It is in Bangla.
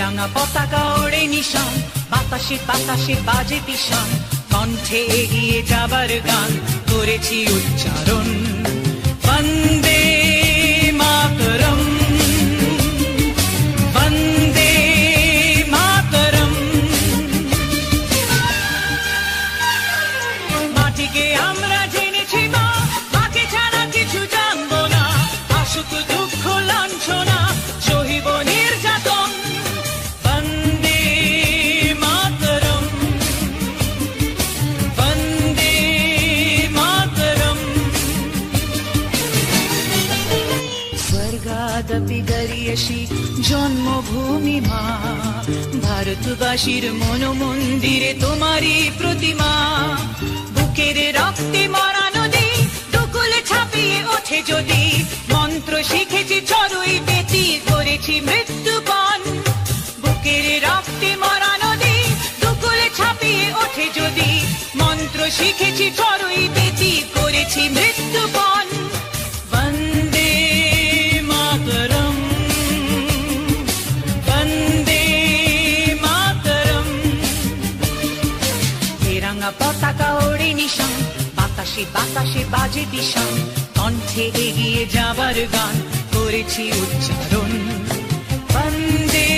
রাঙা পতাকা ওড়ে নিশান, বাতাসে বাতাসে বাজে পিশান, কণ্ঠে এগিয়ে যাবার গান করেছি উচ্চারণ। বন্দে মাতরম, বন্দে মাতরম। মাটিকে আমরা জেনেছি মা, মাকে ছাড়া কিছু জানবো না। আসুক দুঃখ লাঞ্ছনা, সহিব নির্যাতন। বন্দে মাতরম, বন্দে মাতরম। স্বর্গাদপি গরীয়সী জন্মভূমি মা, ভারতবাসীর মনোমন্দিরে তোমারই প্রতিমা। বুকের রক্তে মরা নদী, দুকুলে ছাপিয়ে ওঠে যদি, মন্ত্র শিখেছি চড়ুই বেতি, করেছি মৃত্যুপণ। বুকের রক্তে মরা নদী, দুকুলে ছাপিয়ে ওঠে যদি, মন্ত্র শিখেছি চড়ুই বেতি, করেছি মৃত্যুপণ। বন্দে মাতরম, বন্দে মাতরম। রাঙা পতাকা ওড়ে নিশান, বাতাসে বাতাসে বাজে পিশান, কণ্ঠে এগিয়ে যাবার গান করেছি উচ্চারণ। বন্দে